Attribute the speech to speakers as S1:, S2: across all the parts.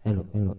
S1: Hello, hello.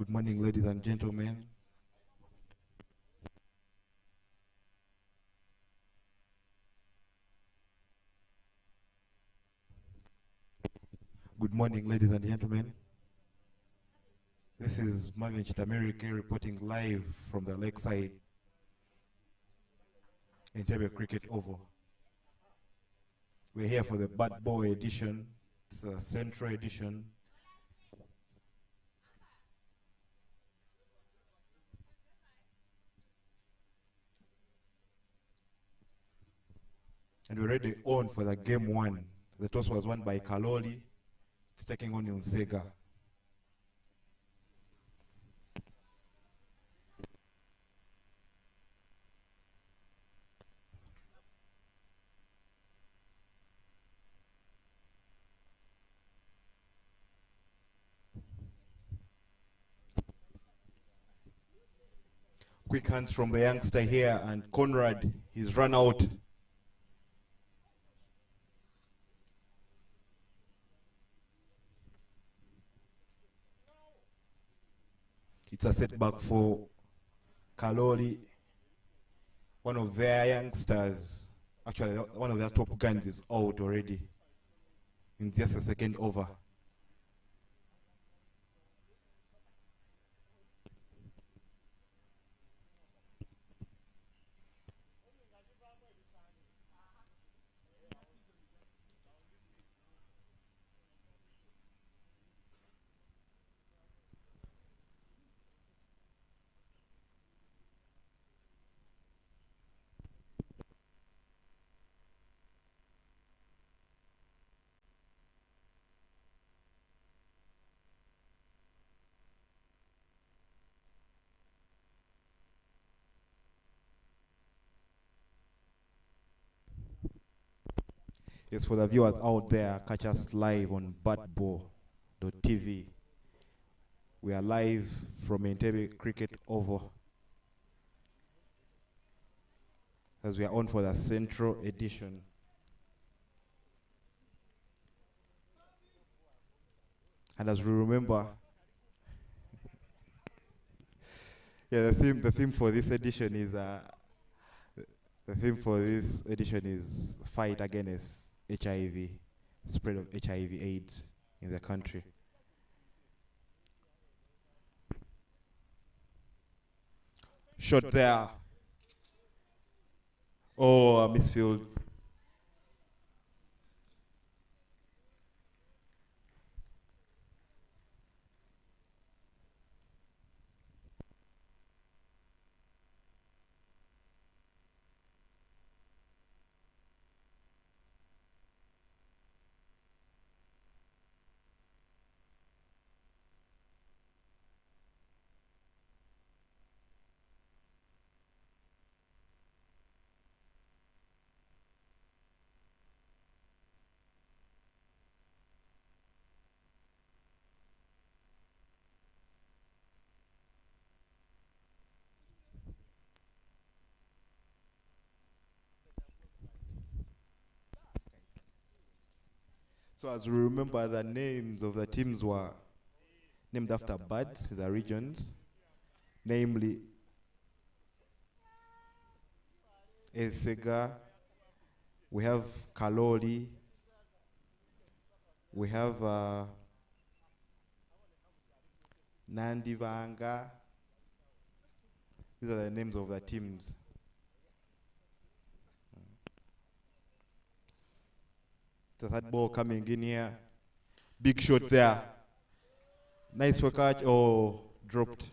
S2: Good morning, ladies and gentlemen. Good morning, ladies and gentlemen. This is Marvin Chitamerike reporting live from the Lakeside Ensega Cricket Oval. We're here for the Batball edition. It's a Central edition. And we're already on for the game one. The toss was won by Kalooli. It's taking on Ensega. Quick hands from the youngster here, and Conrad, he's run out. It's a setback for Kalooli. One of their youngsters, actually one of their top guns is out already in just a second over. Yes, for the viewers out there, catch us live on Batball.tv. We are live from Ensega Cricket Oval as we are on for the Central Edition. And as we remember, the theme for this edition is fight against HIV, spread of HIV/AIDS in the country. Shot there. Oh, misfield. So as we remember, the names of the teams were named after birds, the regions, namely Ensega, we have Kalooli, we have Nandivanga. These are the names of the teams. The third ball coming in here. Big shot there. Nice for catch. Oh, dropped.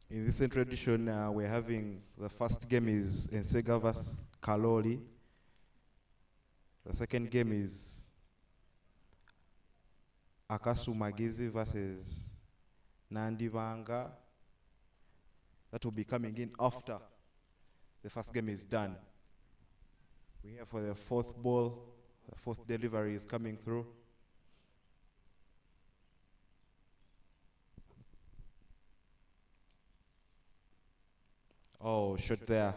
S2: In this introduction, we're having the first game is Ensega vs Kalooli. The second game is Akasu Magizi versus Nandivanga. That will be coming in after the first game is done. We're here for the fourth ball. The fourth delivery is coming through. Oh, shot there.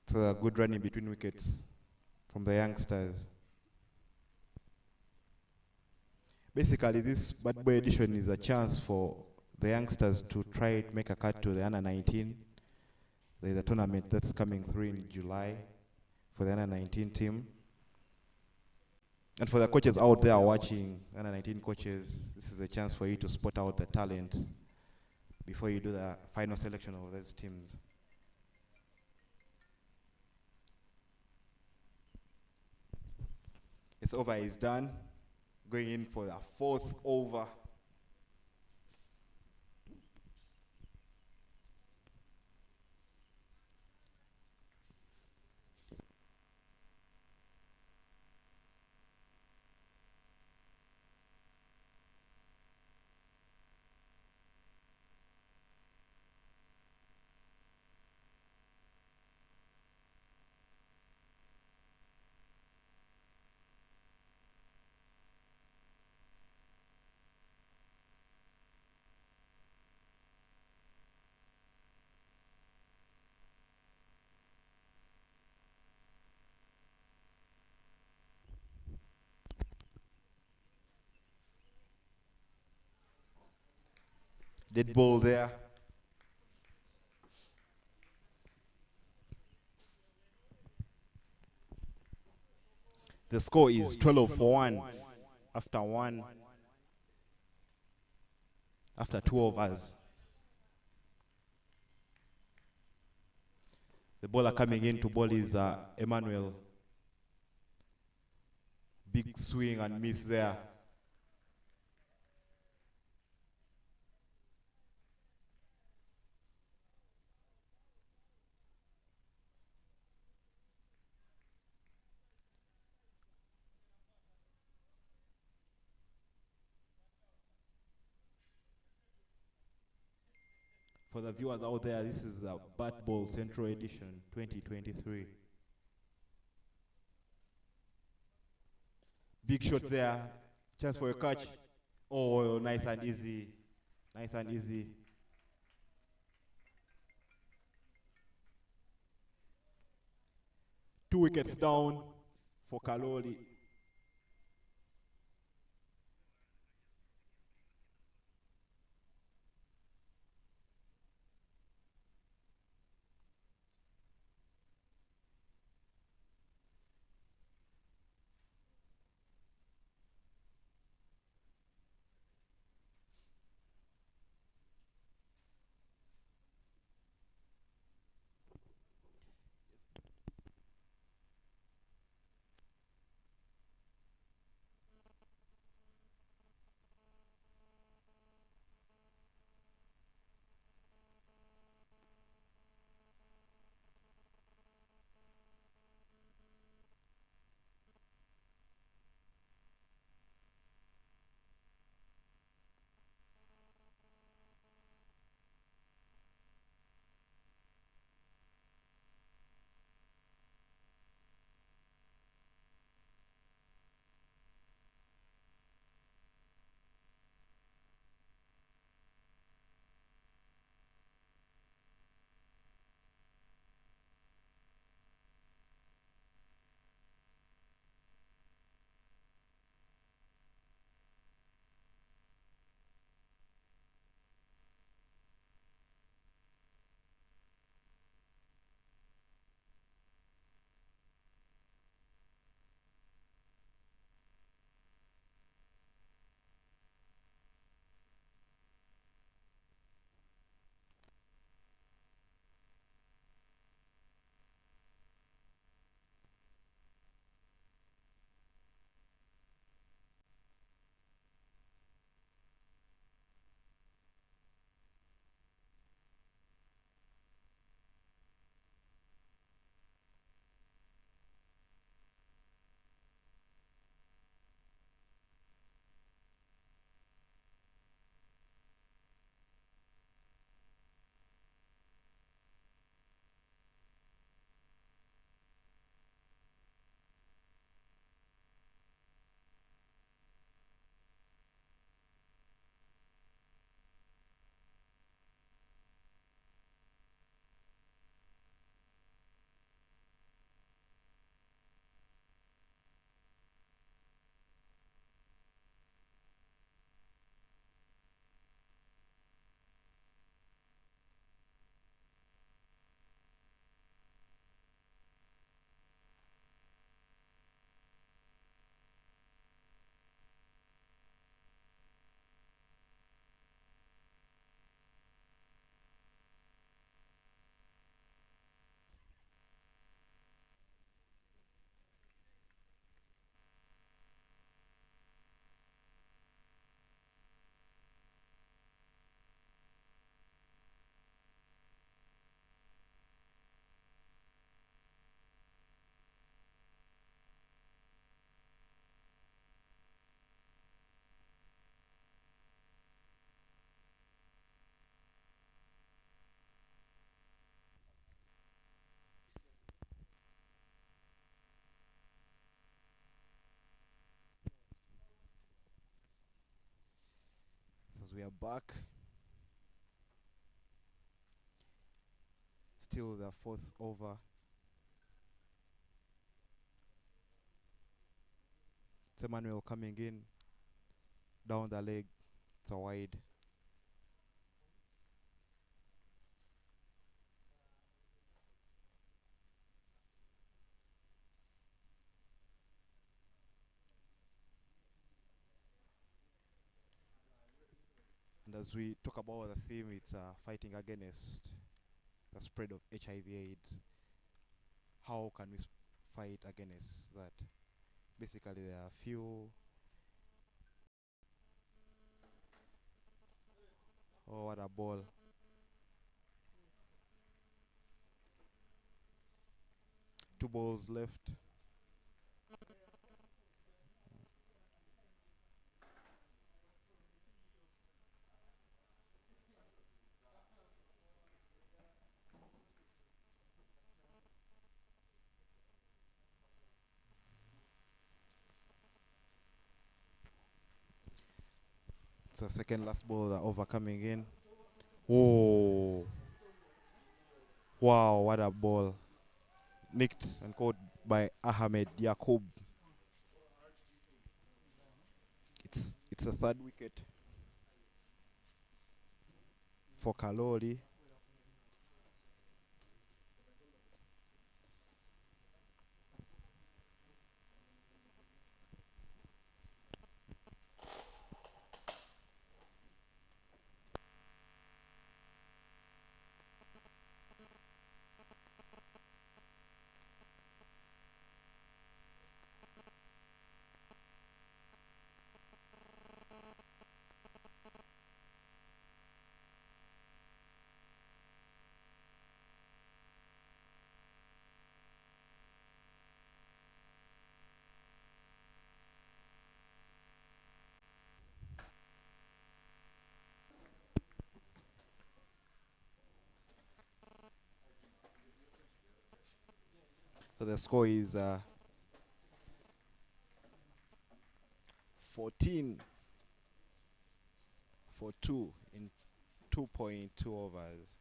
S2: So a good running between wickets from the youngsters. Basically, this Bad Boy edition is a chance for the youngsters to try to make a cut to the under 19. There's a tournament that's coming through in July for the under 19 team. And for the coaches out there watching, under 19 coaches, this is a chance for you to spot out the talent before you do the final selection of those teams. This over is done. Going in for the fourth over. Dead ball there. The score is 12 for 1 after 1, after 2 overs. The bowler coming in to bowl is Emmanuel. Big swing and miss there. For the viewers out there, this is the Batball Central Edition 2023. Big shot there. Chance for a catch. Oh, nice and easy. Nice and easy. Two wickets down for Kalooli. As we are back, still the 4th over. It's Emmanuel coming in down the leg. It's a wide. And as we talk about the theme, it's fighting against the spread of HIV/AIDS. How can we fight against that? Basically, there are a few. Oh, what a ball! 2 balls left. It's the second last ball. The over coming in. Oh, wow! What a ball! Nicked and caught by Ahmed Yakub. It's a third wicket for Kalooli. So the score is 14 for 2 in 2.2 overs.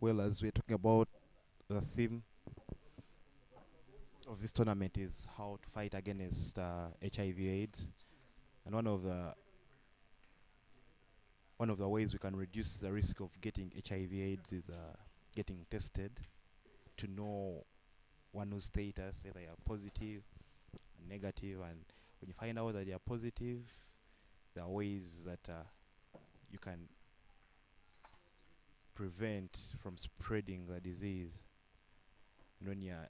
S2: Well, as we're talking about the theme of this tournament is how to fight against HIV/AIDS, and one of the ways we can reduce the risk of getting HIV/AIDS is getting tested to know one's status, whether you're positive, negative, and when you find out that you're positive, there are ways that you can prevent from spreading the disease. And when you're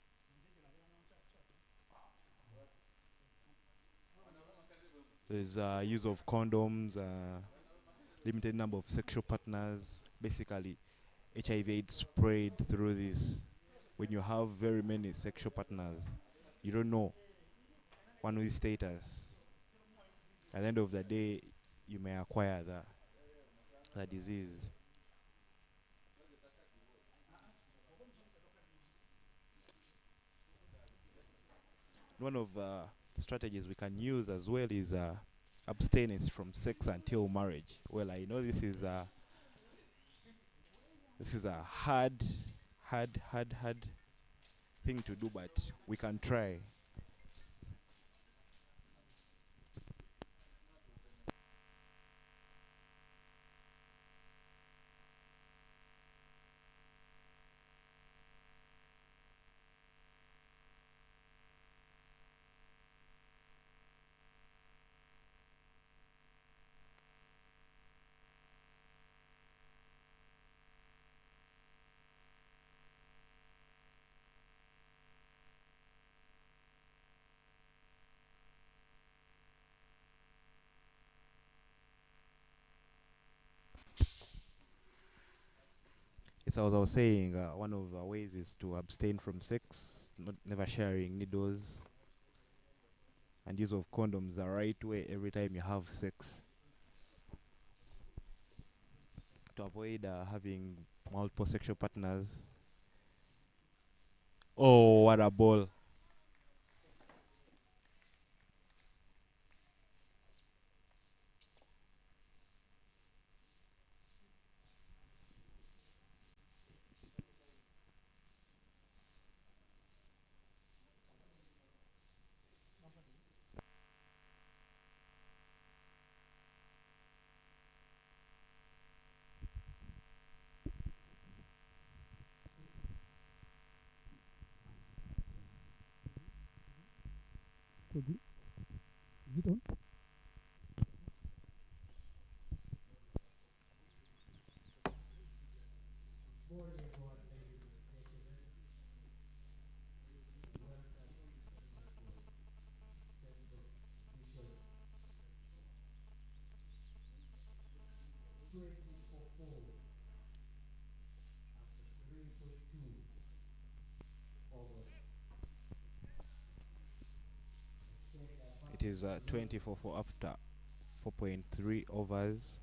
S2: there's use of condoms, limited number of sexual partners. Basically, HIV/AIDS spread through this. When you have very many sexual partners, you don't know one's status. At the end of the day, you may acquire the disease. One of the strategies we can use as well is abstinence from sex until marriage. Well, I know this is a hard thing to do, but we can try. Yes, as I was saying, one of the ways is to abstain from sex, not never sharing needles, and use of condoms the right way every time you have sex to avoid having multiple sexual partners. Oh, what a ball!
S1: Could be. Is it on?
S2: It is 24 for after 4.3 overs.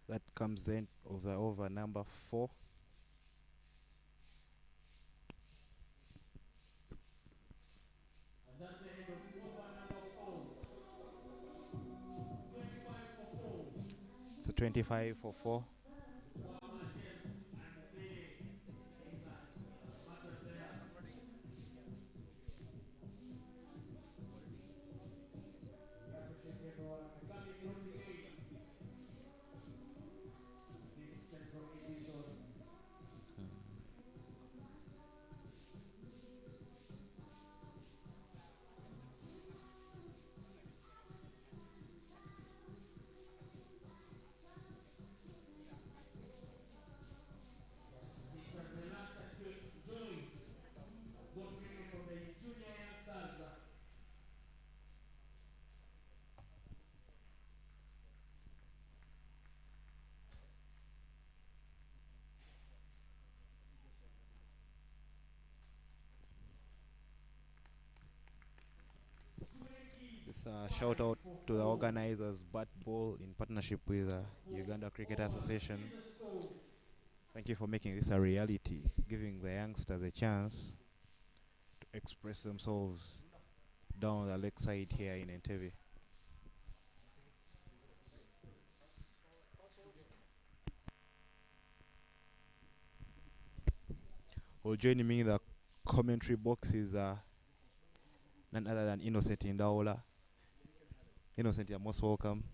S2: That comes the end of the over number 4. So 25 for 4. Shout out to the organizers, Batball, in partnership with Uganda Cricket Association. Thank you for making this a reality, giving the youngsters a chance to express themselves down the lakeside here in Entebbe. Well, joining me in the commentary box is none other than Innocent Indaola. Innocent, you're most welcome.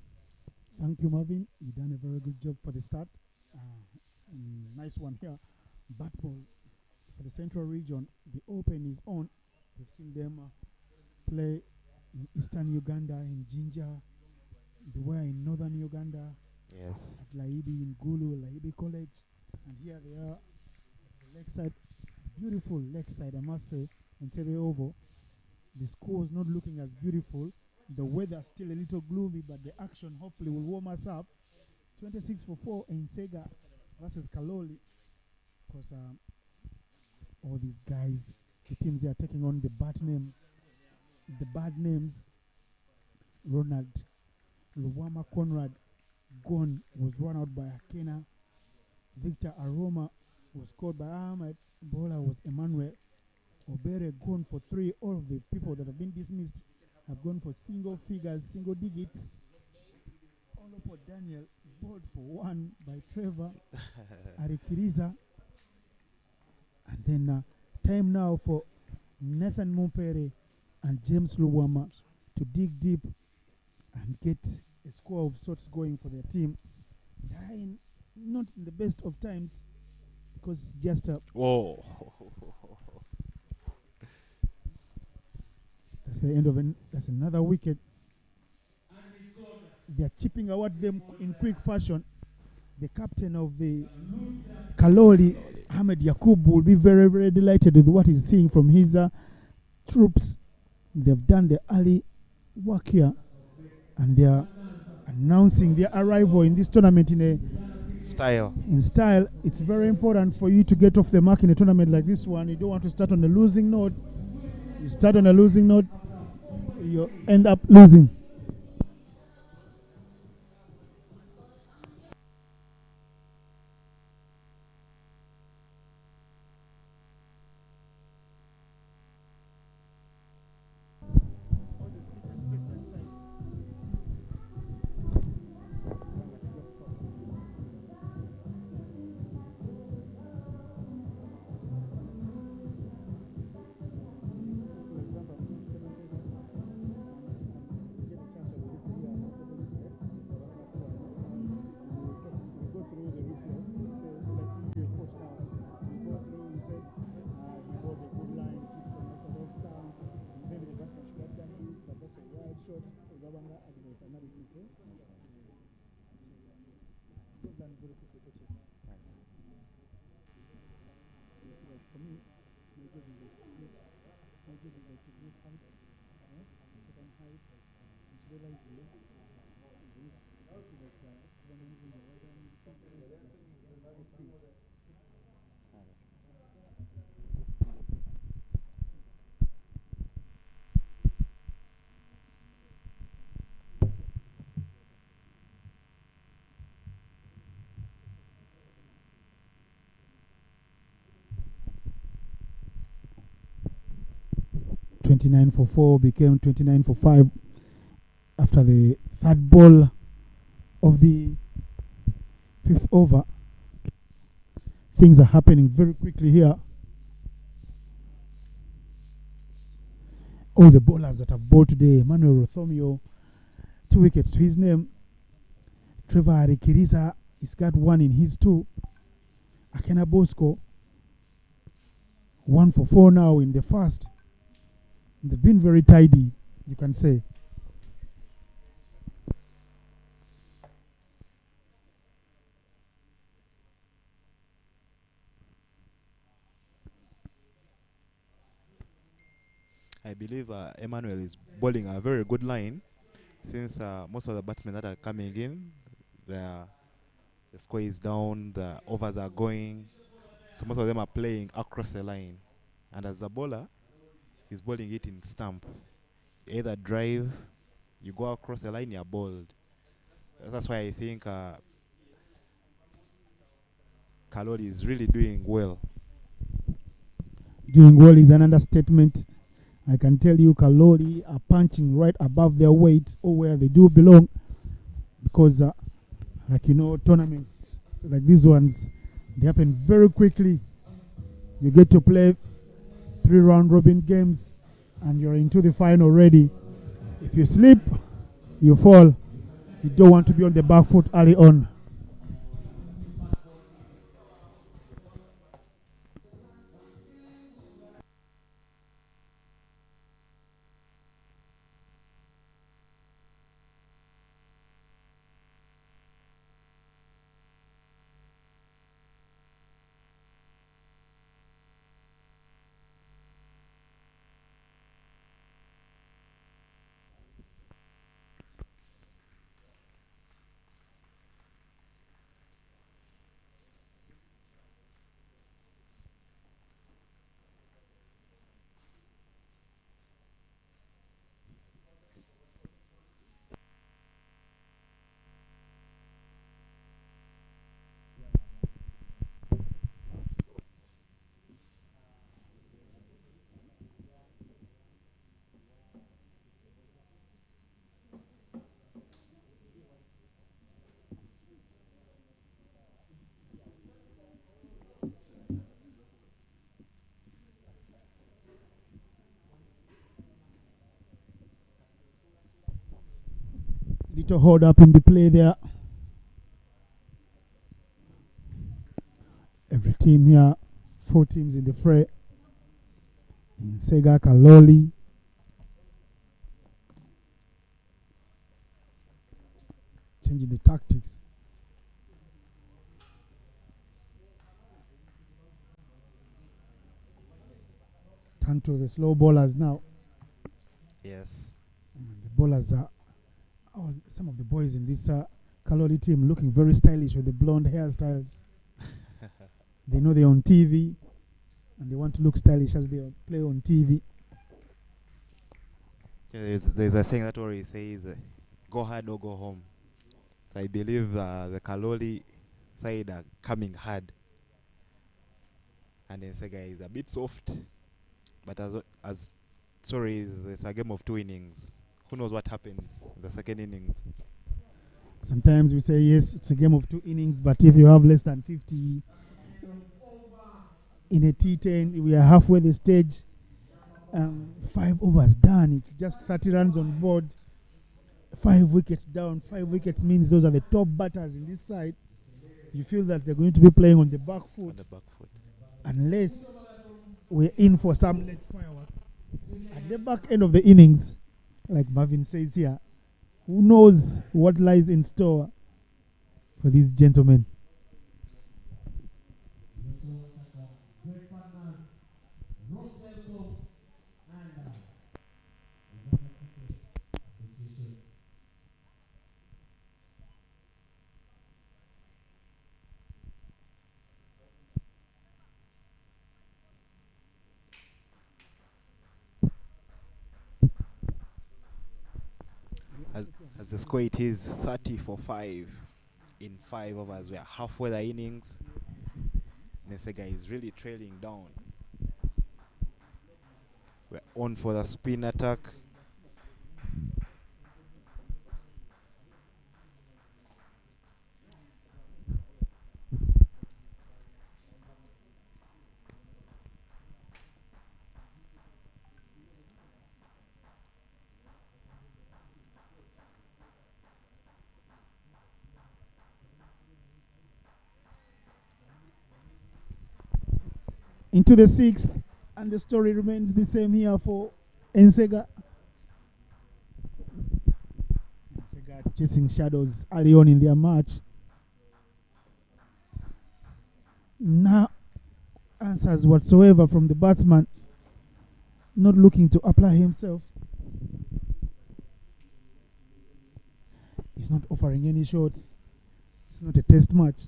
S1: Thank you, Marvin. You done a very good job for the start. Nice one here. Batball for the central region. The Open is on. We've seen them play in eastern Uganda, in Jinja. They were in northern Uganda,
S2: Yes.
S1: at Laibi in Gulu, Laibi College. And here they are at the lakeside. Beautiful lakeside, I must say, in Tebe Oval. The score is not looking as beautiful. The weather still a little gloomy, but the action hopefully will warm us up. 26-4, Ensega versus Kalooli. Because all these guys, the teams they are taking on the bad names. The bad names. Ronald Luwama Conrad Gon was run out by Akena. Victor Aroma was scored by Ahmed. Bowler was Emmanuel. Obere gone for 3. All of the people that have been dismissed have gone for single figures, single digits. Olopo Daniel bowled for 1 by Trevor Arikiriza. And then time now for Nathan Mumpere and James Luwama to dig deep and get a score of sorts going for their team. They are not in the best of times because it's just a...
S2: Whoa.
S1: That's the end of that's another wicket. They are chipping away at them in quick fashion. The captain of the Kalooli, Ahmed Yakub, will be very, very delighted with what he's seeing from his troops. They've done the early work here, and they are announcing their arrival in this tournament in
S2: Style.
S1: style. It's very important for you to get off the mark in a tournament like this one. You don't want to start on a losing note. You start on a losing note, you end up losing. (29-4) became 29-5 after the third ball of the 5th over. Things are happening very quickly here. All the bowlers that have bowled today: Emmanuel Rothomio, 2 wickets to his name. Trevor Arikiriza, he's got 1 in his 2. Akena Bosco, 1 for 4 now in the first. They've been very tidy, you can say.
S2: I believe Emmanuel is bowling a very good line, since most of the batsmen that are coming in, the score is down, the overs are going, so most of them are playing across the line. And as a bowler, he's bowling it in stump, either drive You go across the line, you're bowled. That's why I think Kalooli is really doing well.
S1: Doing well is an understatement. I can tell you Kalooli are punching right above their weight or where they do belong because, tournaments like these ones, they happen very quickly. You get to play 3 round robin games and you're into the final already. If you slip, you fall. You don't want to be on the back foot early on. Little hold up in the play there. Every team here, 4 teams in the fray. Ensega, Kalooli. Changing the tactics. Turn to the slow bowlers now.
S2: Yes.
S1: The bowlers are, some of the boys in this Kalooli team looking very stylish with the blonde hairstyles. They know they're on TV and they want to look stylish as they play on TV.
S2: Yeah, there's a saying that always says, go hard or go home. So I believe the Kalooli side are coming hard. And Ensega is a bit soft. But it's a game of 2 innings. Who knows what happens in the second innings?
S1: Sometimes we say, yes, it's a game of 2 innings, but if you have less than 50 in a T10, we are halfway the stage. 5 overs done. It's just 30 runs on board. 5 wickets down. 5 wickets means those are the top batters in this side. You feel that they're going to be playing on the back foot. Unless we're in for some late fireworks. At the back end of the innings, like Marvin says here, who knows what lies in store for these gentlemen.
S2: As the score it is 30 for 5 in 5 overs. We are halfway the innings. Ensega is really trailing down. We're on for the spin attack.
S1: Into the 6th, and the story remains the same here for Ensega. Ensega chasing shadows early on in their match. No answers whatsoever from the batsman. Not looking to apply himself. He's not offering any shots. It's not a test match.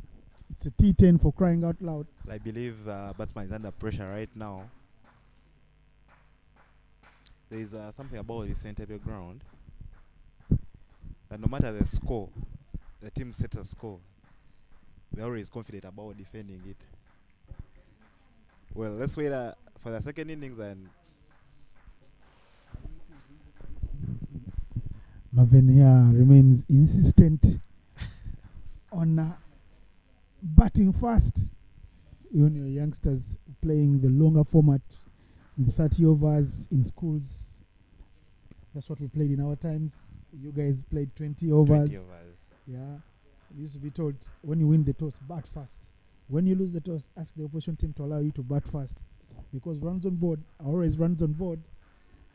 S1: It's a T10 for crying out loud.
S2: I believe the batsman is under pressure right now. There is something about this St. ground. that no matter the score, the team sets a score, they're always confident about defending it. Well, let's wait for the second innings and
S1: Marvin here remains insistent on batting fast. Even your youngsters playing the longer format, the 30 overs in schools. That's what we played in our times. You guys played 20 overs.
S2: 20 overs.
S1: Yeah. You used to be told when you win the toss, bat fast. When you lose the toss, ask the opposition team to allow you to bat fast. Because runs on board are always runs on board,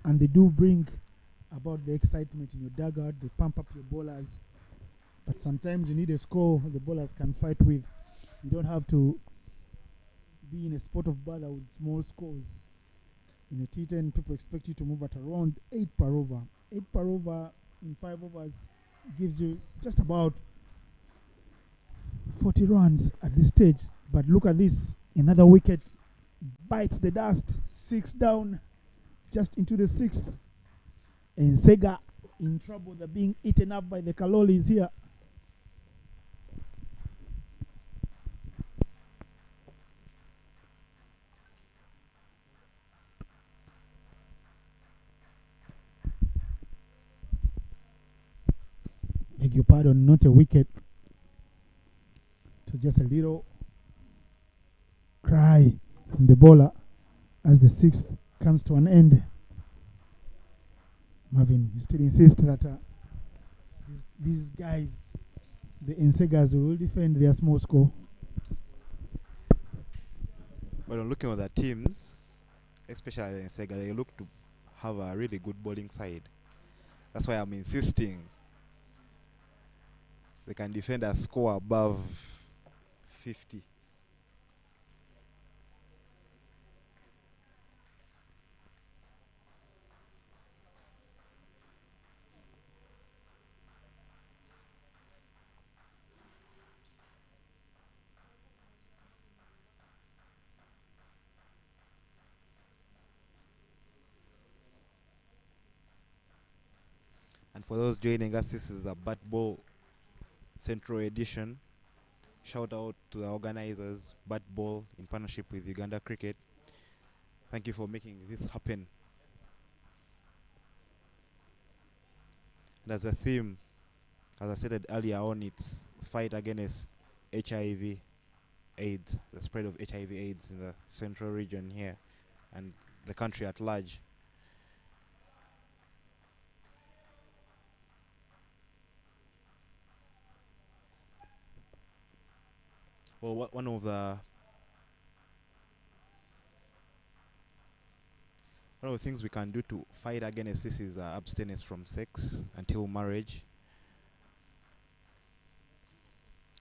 S1: and they do bring about the excitement in your dugout. They pump up your bowlers. But sometimes you need a score the bowlers can fight with. You don't have to be in a spot of bother with small scores. In a T10, people expect you to move at around 8 per over. 8 per over in 5 overs gives you just about 40 runs at this stage. But look at this. Another wicket bites the dust. 6 down, just into the 6th. Ensega in trouble. They're being eaten up by the Kaloolis here. Beg your pardon, not a wicket. It was just a little cry from the bowler as the 6th comes to an end. Marvin, you still insist that these guys, the Ensegas, will defend their small score.
S2: But I'm looking at the teams, especially Ensega, they look to have a really good bowling side. That's why I'm insisting they can defend a score above 50. And for those joining us, this is the Batball Central Edition. Shout out to the organizers, Batball, in partnership with Uganda Cricket. Thank you for making this happen. And as a theme, as I said earlier on, it's fight against HIV AIDS, the spread of HIV AIDS in the central region here and the country at large. Well, one of the things we can do to fight against this is abstinence from sex until marriage,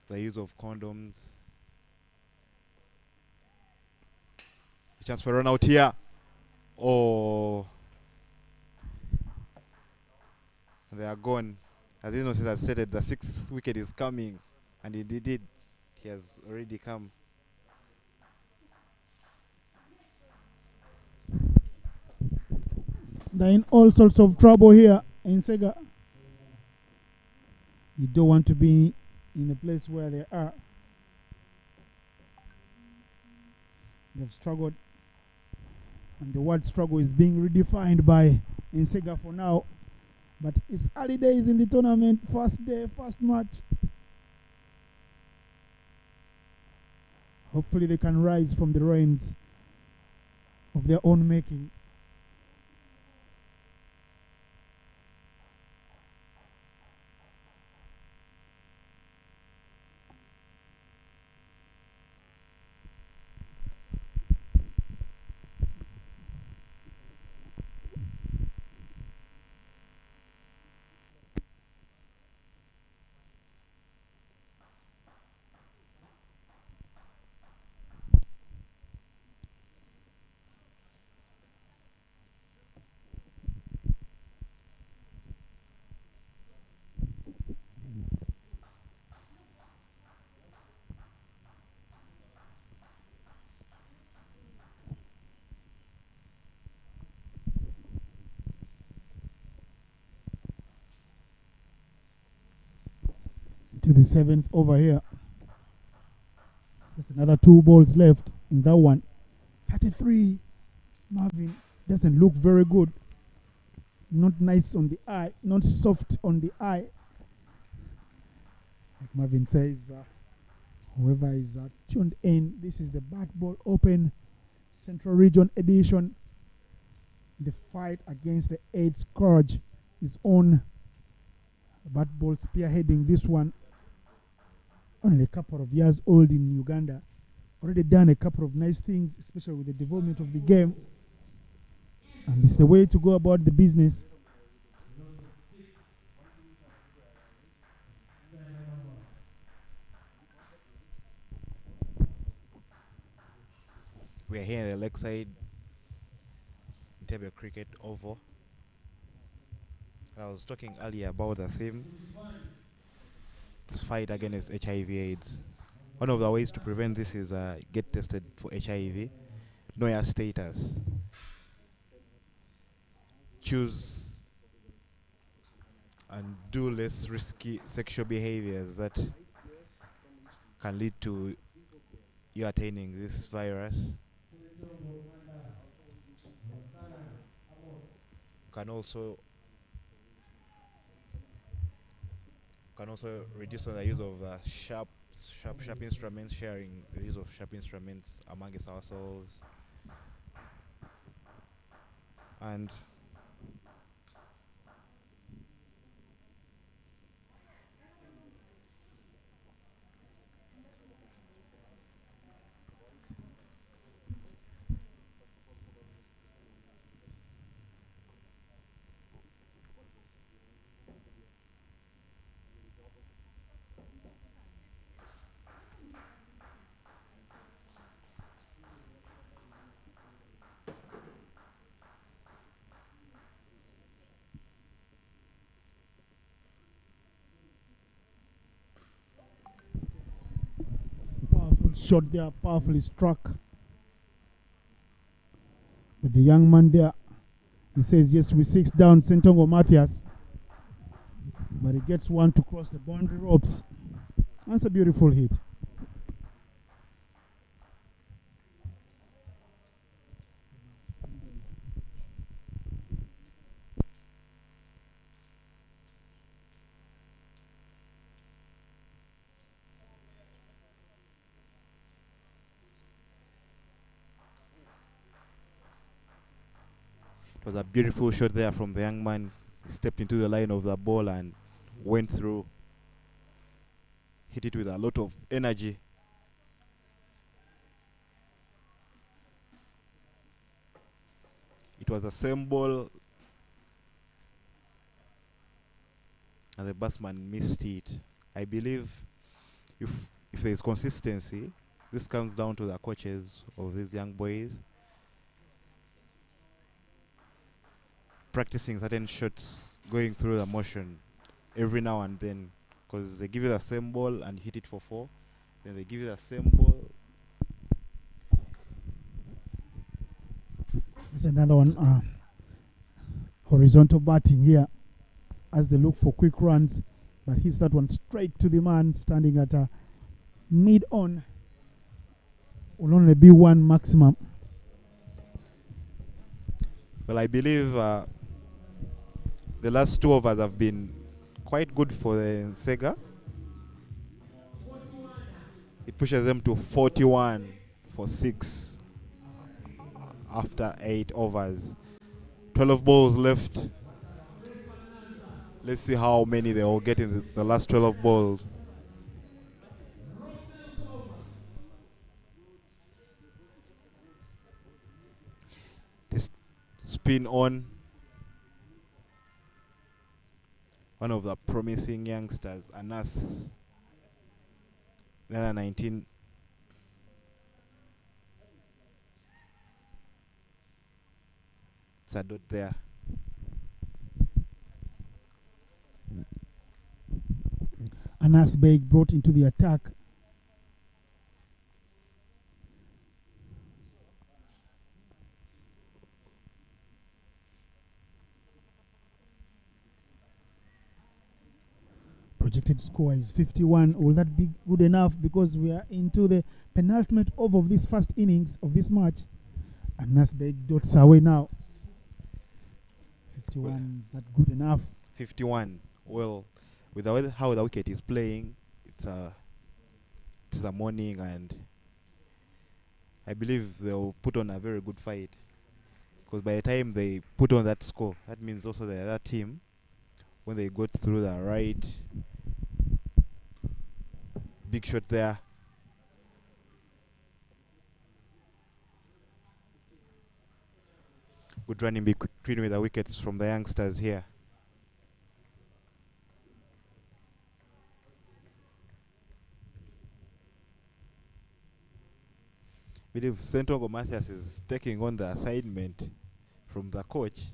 S2: the use of condoms. A chance for run out here. Oh, they are gone. As Innocent has said, the 6th wicket is coming, and indeed he has already come.
S1: They're in all sorts of trouble here in Sega. You don't want to be in a place where they are. They've struggled, and the word struggle is being redefined by Ensega for now. But it's early days in the tournament. First day, first match. Hopefully they can rise from the reins of their own making. to the 7th over here. There's another 2 balls left in that one. 33. Marvin doesn't look very good. Not nice on the eye, not soft on the eye. Like Marvin says, whoever is tuned in, this is the Batball Open Central Region Edition. The fight against the AIDS scourge is on. Batball spearheading this one. Only a couple of years old in Uganda. Already done a couple of nice things, especially with the development of the game. And it's the way to go about the business.
S2: We are here in the Lakeside Ensega Cricket Oval. I was talking earlier about the theme. It's fight against HIV/AIDS. One of the ways to prevent this is get tested for HIV, know your status, choose and do less risky sexual behaviors that can lead to you attaining this virus. Can also reduce the use of sharp instruments, sharing the use of sharp instruments amongst ourselves, and
S1: Powerful shot there, powerfully struck. But the young man there, he says, yes, we 6 down Sentongo Matthias. But he gets one to cross the boundary ropes. That's a beautiful hit.
S2: it was a beautiful shot there from the young man. He stepped into the line of the ball and went through. Hit it with a lot of energy. It was the same ball and the batsman missed it. I believe if there is consistency, this comes down to the coaches of these young boys practicing certain shots, going through the motion every now and then, because they give you the same ball and hit it for 4, then they give you the same ball.
S1: There's another one, horizontal batting here as they look for quick runs, but hits that one straight to the man standing at a mid-on. Will only be 1 maximum.
S2: Well, I believe the last 2 overs have been quite good for the Ensega. It pushes them to 41 for 6 after 8 overs. 12 balls left. Let's see how many they will get in the last 12 balls. This spin on. One of the promising youngsters, Anas, another 19. It's a dot there.
S1: Anas Beg brought into the attack. projected score is 51. Will that be good enough? Because we are into the penultimate over of this first innings of this match. And Nasbeg dots away now. 51, is that good enough?
S2: 51. Well, with the way how the wicket is playing, it's a morning, and I believe they'll put on a very good fight. Because by the time they put on that score, that means also the other team, when they go through the right, big shot there. Good running between with the wickets from the youngsters here. I believe Sentongo Mathias is taking on the assignment from the coach.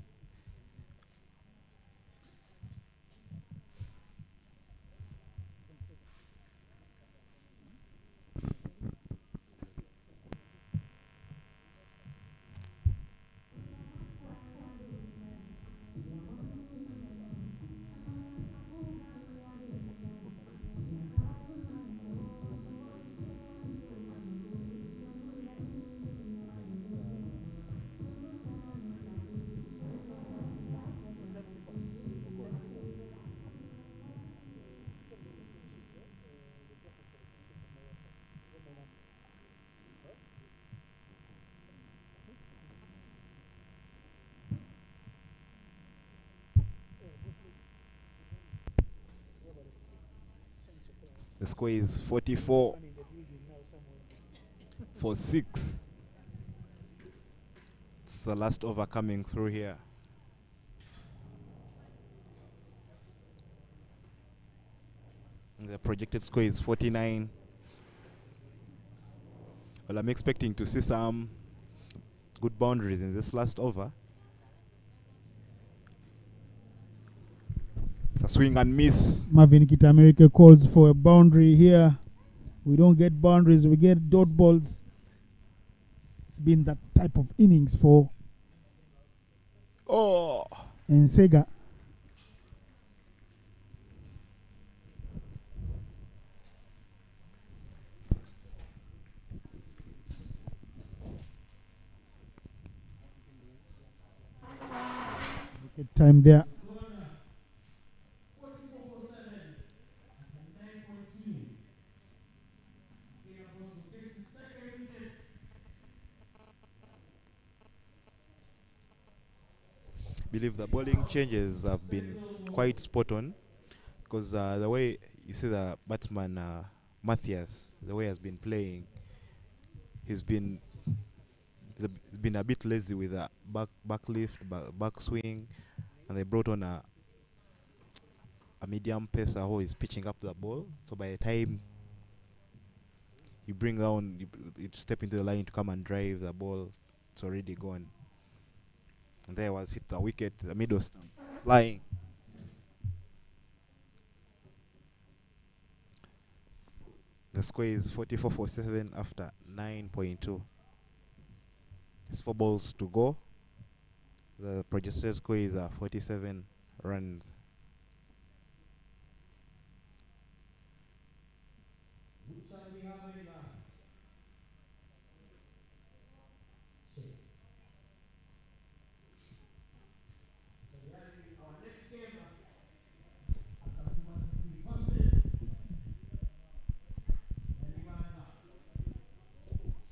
S2: The score is 44 for 6. It's the last over coming through here. And the projected score is 49. Well, I'm expecting to see some good boundaries in this last over. It's a swing and miss.
S1: Marvin Kitamerika calls for a boundary here. We don't get boundaries, we get dot balls. It's been that type of innings for Ensega. Wicket time there.
S2: Believe the bowling changes have been quite spot on, because the way you see the batsman Mathias, the way he has been playing, he's been a bit lazy with a back lift, back swing, and they brought on a medium pacer who is pitching up the ball. So by the time you bring down, you step into the line to come and drive the ball, it's already gone. And there was hit the wicket, the middle stump, flying. The score is 44 for 7 after 9.2. It's 4 balls to go. The projected score is 47 runs.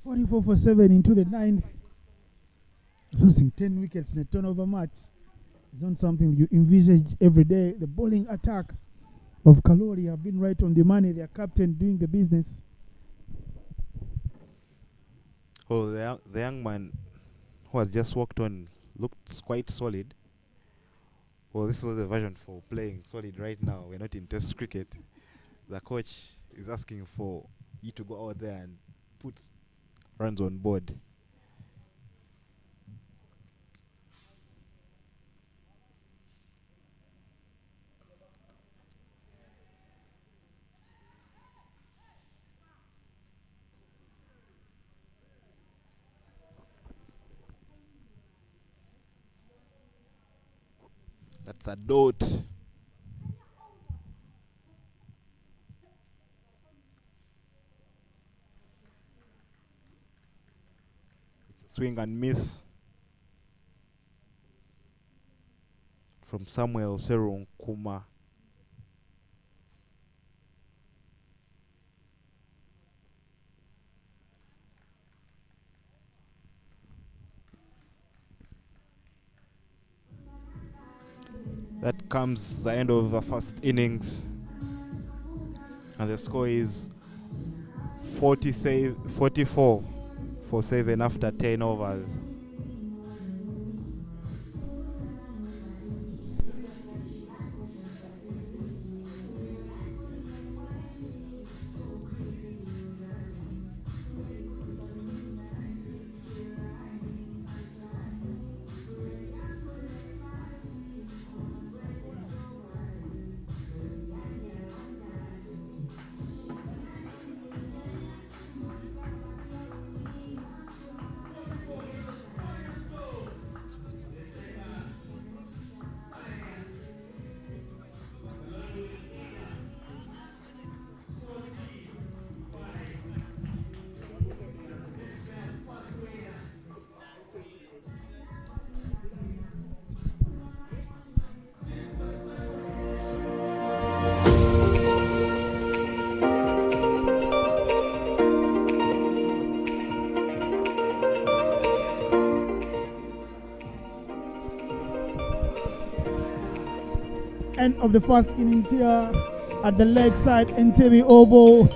S1: .44 for 7 into the 9th. Losing 10 wickets in a turnover match is not something you envisage every day. The bowling attack of Kalooli have been right on the money. Their captain doing the business.
S2: Oh, the young man who has just walked on looked quite solid. Well, this is the version for playing solid right now. We're not in test cricket. The coach is asking for you to go out there and put runs on board. That's a dot. Swing and miss from Samuel Serun Kuma. That comes the end of the first innings, and the score is 44 for 7 after 10 overs.
S1: End of the first innings here at the leg side Entebbe Oval.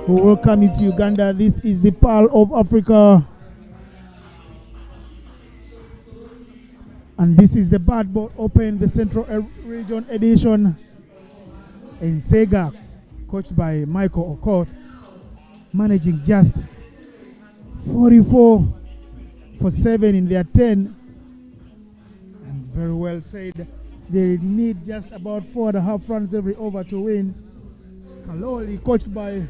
S1: We welcome you to Uganda. This is the Pearl of Africa, and this is the Batball Open, the Central Region edition. Ensega, coached by Michael Okoth, managing just 44 for 7 in their 10, and very well said. They need just about 4.5 runs every over to win. Kalooli, coached by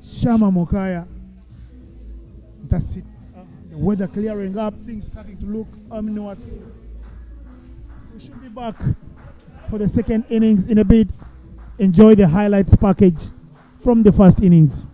S1: Shama Mokaya. That's it. The weather clearing up, things starting to look ominous. We should be back for the second innings in a bit. Enjoy the highlights package from the first innings.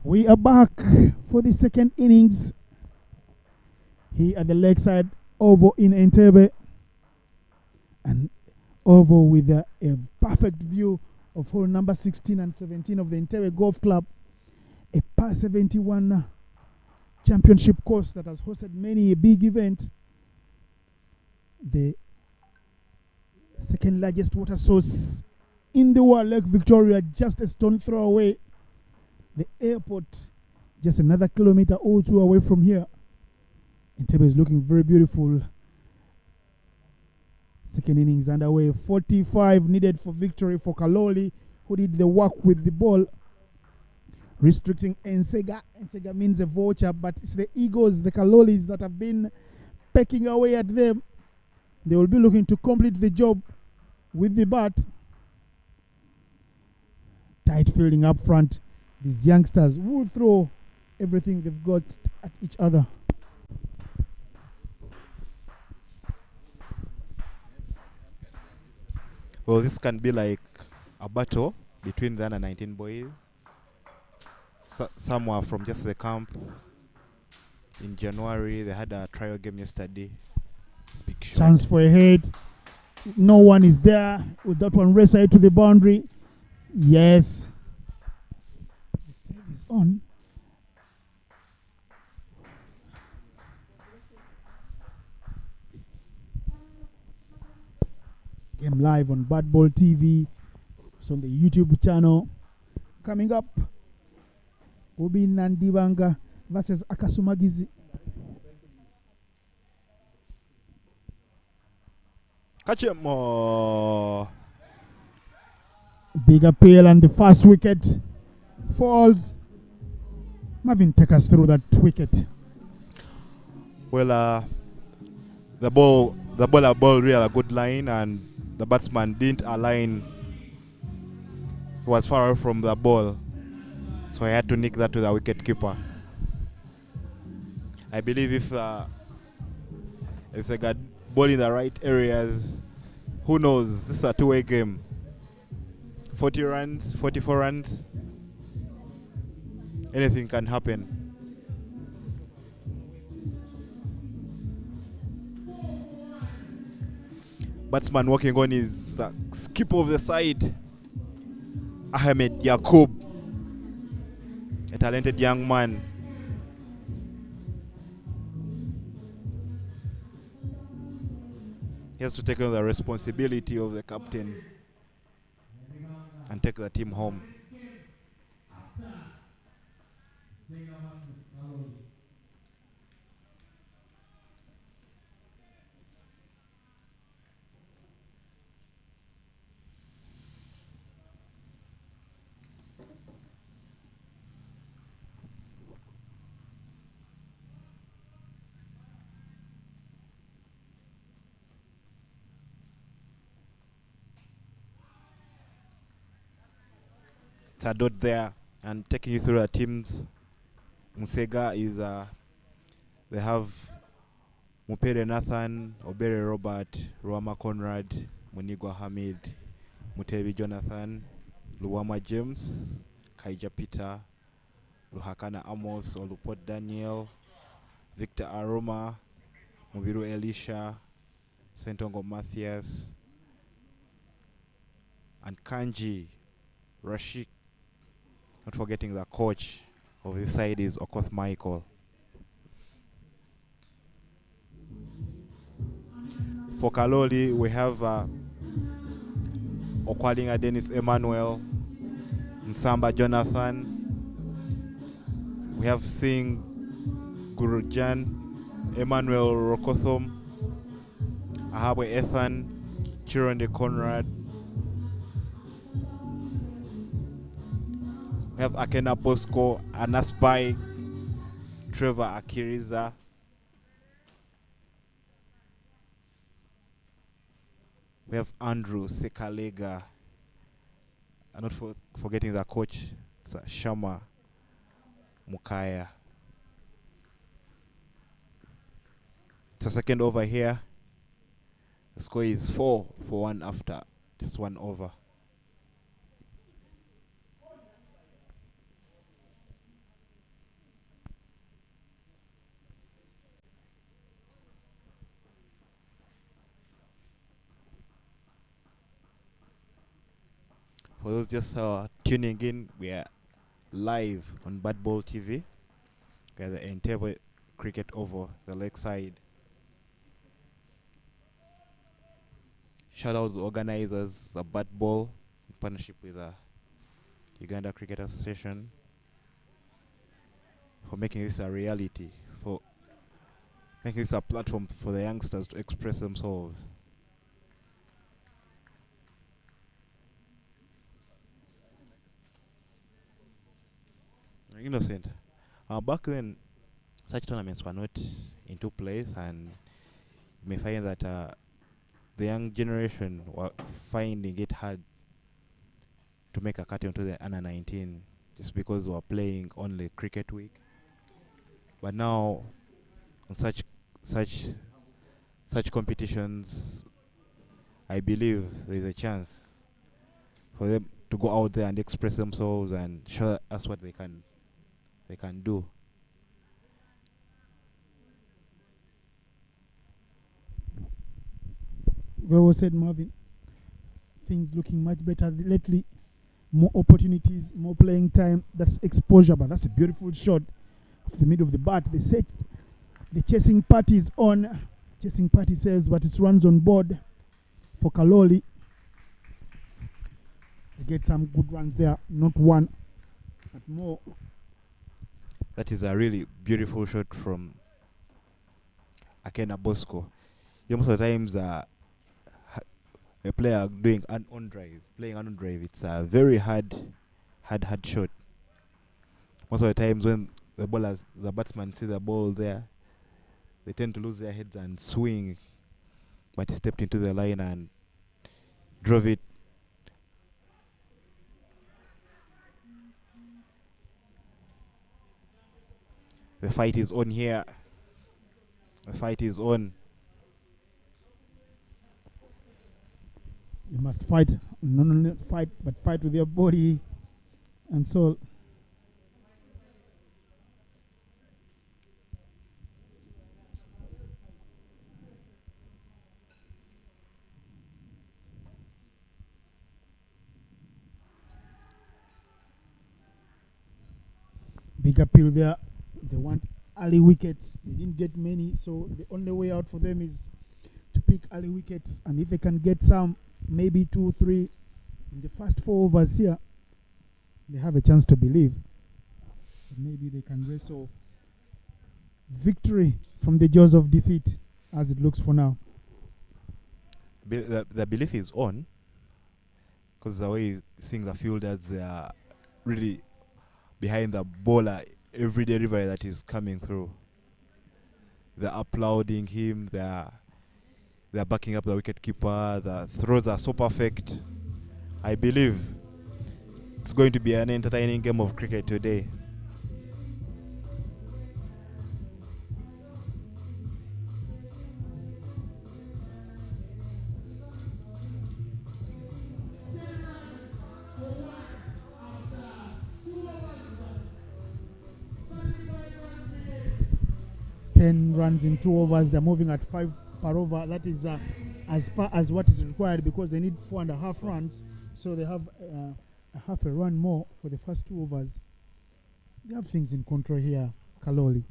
S1: We are back for the second innings here at the lakeside oval in Entebbe. An oval with a perfect view of hole number 16 and 17 of the Entebbe Golf Club. A par 71 championship course that has hosted many a big event. The second largest water source in the world, Lake Victoria, just a stone throw away. The airport, just another kilometer or two away from here. Entebbe is looking very beautiful. Second innings underway. 45 needed for victory for Kalooli, who did the work with the ball. Restricting Ensega. Ensega means a vulture, but it's the Eagles, the Kaloolis, that have been pecking away at them. They will be looking to complete the job with the bat. Tight fielding up front. These youngsters will throw everything they've got at each other.
S2: Well, this can be like a battle between the under 19 boys. Some were from just the camp. In January, they had a trial game yesterday. Big shot.
S1: Chance for a head. No one is there. With that one race side to the boundary. Yes. The save is on. Game live on Batball TV. It's on the YouTube channel. Coming up, Obi Nandibanga versus Akasumagizi.
S2: Catch him. Oh.
S1: Big appeal and the first wicket falls. Marvin, take us through that wicket.
S2: Well, the bowler ball really a good line, and the batsman didn't align. He was far away from the ball, so I had to nick that to the wicket keeper. I believe if it's like a ball in the right areas, who knows? This is a two-way game. 40 runs, 44 runs. Anything can happen. Batsman working on his skip of the side. Ahmed Yakub, a talented young man. He has to take on the responsibility of the captain and take the team home. It's a dot there, and taking you through the teams. Ensega is they have Mupere Nathan, Obere Robert, Ruama Conrad, Munigwa Hamid, Mutebi Jonathan, Luwama James, Kaija Peter, Luhakana Amos, Olupot Daniel, Victor Aroma, Mubiru Elisha, Sentongo Matthias, and Kanji Rashik. Not forgetting the coach of this side is Okoth Michael. For Kalooli, we have Okwalinga Dennis Emmanuel, Nsamba Jonathan. We have Singh Gurujan, Emmanuel Rokothom, Ahabwe Ethan, Chironde Conrad. We have Akena Bosco, Anaspai, Trevor Akiriza. We have Andrew Sekalega. And not forgetting the coach, it's Shama Mukaya. It's a second over here. The score is 4 for 1 after just 1 over. For those just tuning in, we are live on Batball TV. We are the Ensega cricket over the lakeside. Shout out to the organizers, the Batball, in partnership with the Uganda Cricket Association, for making this a reality, for making this a platform for the youngsters to express themselves. Innocent. Back then, such tournaments were not into place, and you may find that the young generation were finding it hard to make a cut into the under 19 just because we were playing only cricket week. But now, on such such competitions, I believe there is a chance for them to go out there and express themselves and show us what they can do.
S1: Very well said, Marvin. Things looking much better lately. More opportunities, more playing time. That's exposure, but that's a beautiful shot of the middle of the bat. The chasing party is on. Chasing party says, but it runs on board for Kalooli. They get some good runs there, not one, but more.
S2: That is a really beautiful shot from Akena Bosco. Most of the times, a player doing an on drive, playing an on drive, it's a very hard shot. Most of the times when the batsman see the ball there, they tend to lose their heads and swing. But he stepped into the line and drove it. The fight is on here. The fight is on.
S1: You must fight, not only fight, but fight with your body and soul. Big appeal there. They want early wickets. They didn't get many, so the only way out for them is to pick early wickets. And if they can get some, maybe 2, 3 in the first 4 overs here, they have a chance to believe that maybe they can wrestle victory from the jaws of defeat, as it looks for now.
S2: The belief is on, because the way you're seeing the fielders, they are really behind the bowler every delivery that is coming through. They're applauding him. They're backing up the wicket keeper. The throws are so perfect. I believe it's going to be an entertaining game of cricket today.
S1: Runs in 2 overs. They're moving at 5 per over. That is as far as what is required, because they need 4.5 runs. So they have a half a run more for the first 2 overs. They have things in control here, Kalooli.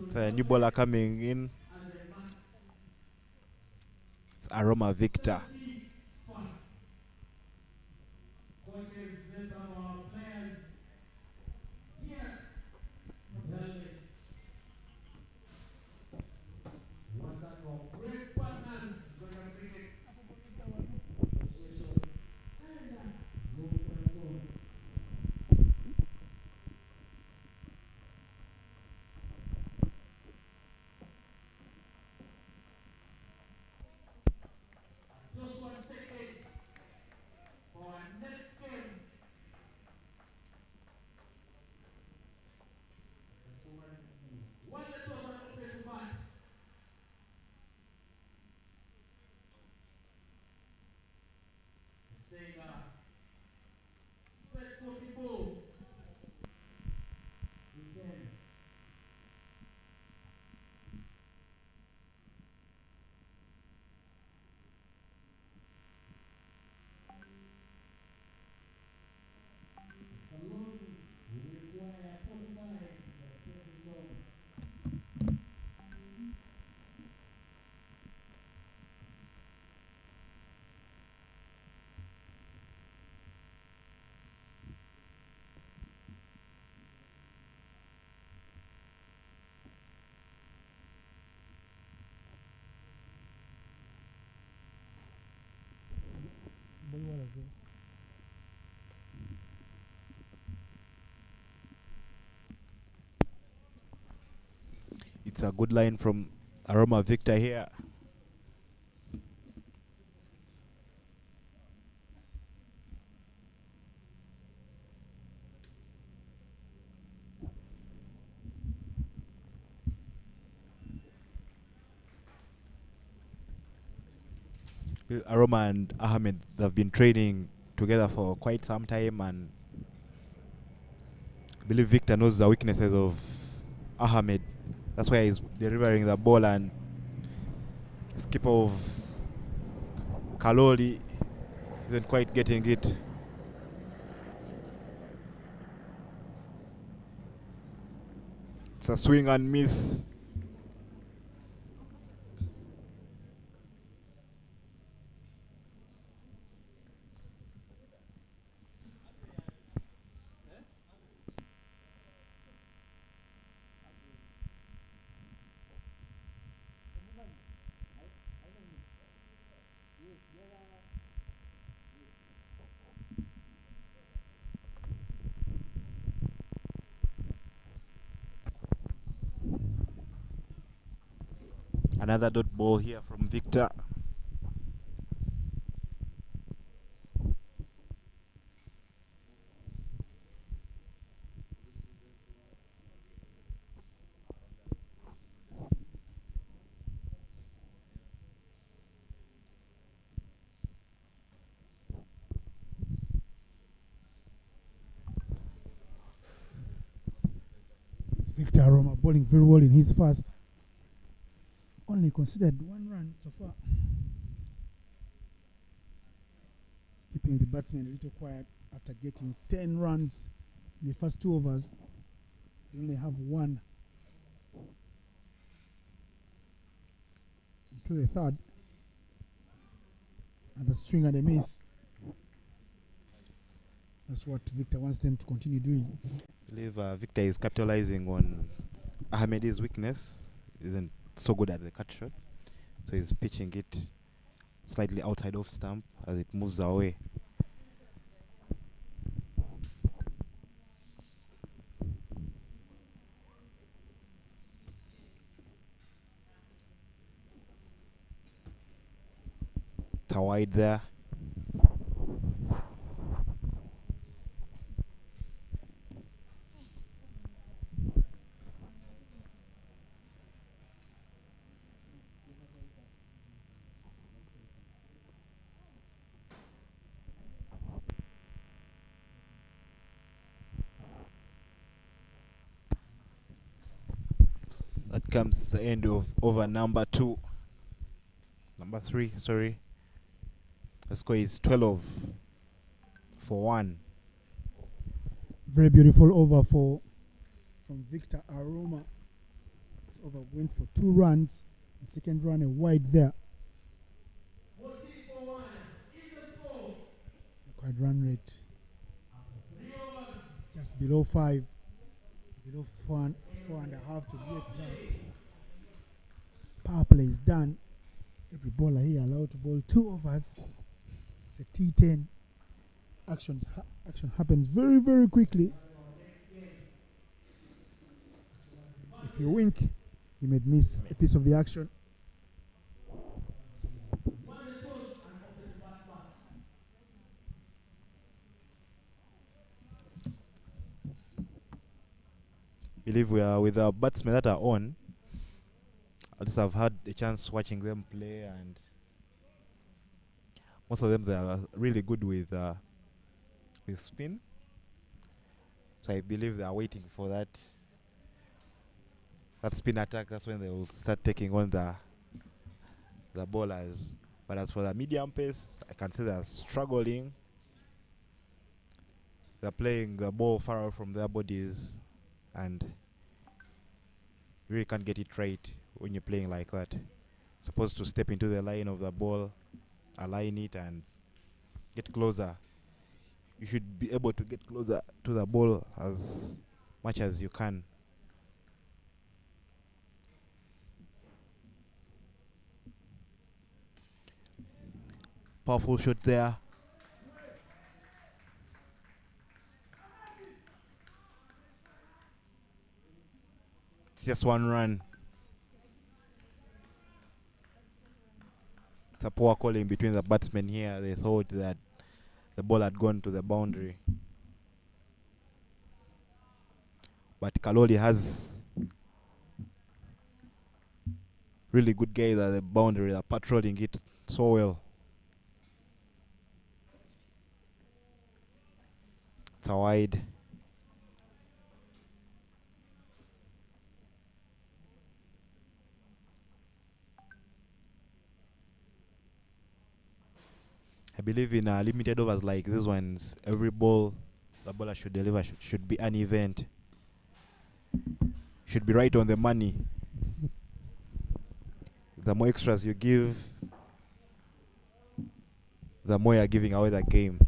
S2: It's a new bowler coming in. It's Aroma Victor.
S1: well.
S2: It's a good line from Aroma Victor here. Aroma and Ahmed, they've been training together for quite some time, and I believe Victor knows the weaknesses of Ahmed. That's why he's delivering the ball, and skip of Kalooli isn't quite getting it. It's a swing and miss. Another dot ball here from Victor.
S1: Victor Aroma bowling very well in his first. Only considered 1 run so far. Keeping the batsman a little quiet after getting 10 runs in the first 2 overs. They only have 1 to the third. And the swing and a miss. That's what Victor wants them to continue doing.
S2: I believe Victor is capitalizing on Ahmed's weakness. Isn't so good at the cut shot, so he's pitching it slightly outside of stump as it moves away. It's a wide there. That comes the end of over number 3, sorry. The score is 12 for 1.
S1: Very beautiful over from Victor Aroma. This over went for 2 runs. The second run a wide there. Required run rate just below 5, below 4.5 to be exact. Power play is done. Every bowler here allowed to bowl 2 overs. It's a T10. Action happens very, very quickly. If you wink, you might miss a piece of the action.
S2: Believe we are with our batsmen that are on. I just have had a chance watching them play, and most of them they are really good with spin. So I believe they are waiting for that spin attack. That's when they will start taking on the bowlers. But as for the medium pace, I can say they're struggling. They're playing the ball far out from their bodies, and you really can't get it right when you're playing like that. Supposed to step into the line of the ball, align it, and get closer. You should be able to get closer to the ball as much as you can. Powerful shot there. It's just one run. It's a poor calling between the batsmen here. They thought that the ball had gone to the boundary. But Kalooli has really good guys at the boundary. They're patrolling it so well. It's a wide. I believe in limited overs like these ones, every ball the bowler should deliver should be an event. Should be right on the money. The more extras you give, the more you're giving away the game.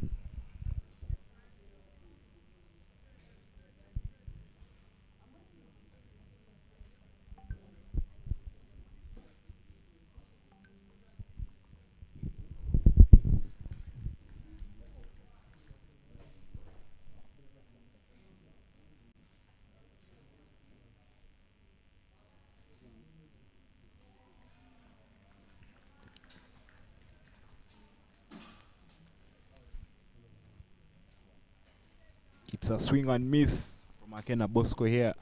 S2: It's a swing and miss from Akena Bosco here.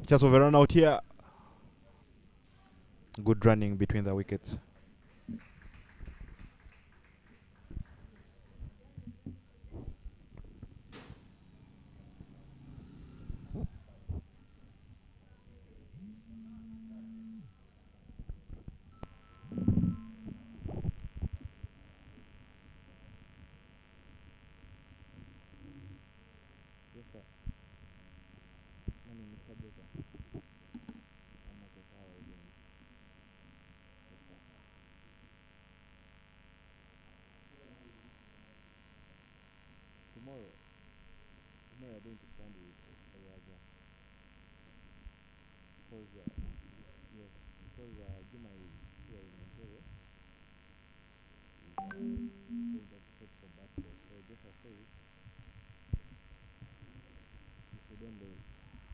S2: Just over run out here. Good running between the wickets. Tomorrow I'm going to stand with Ayaga because yes, because Juma is here in Ensega. He's going to set for Batball. So just I say, we should only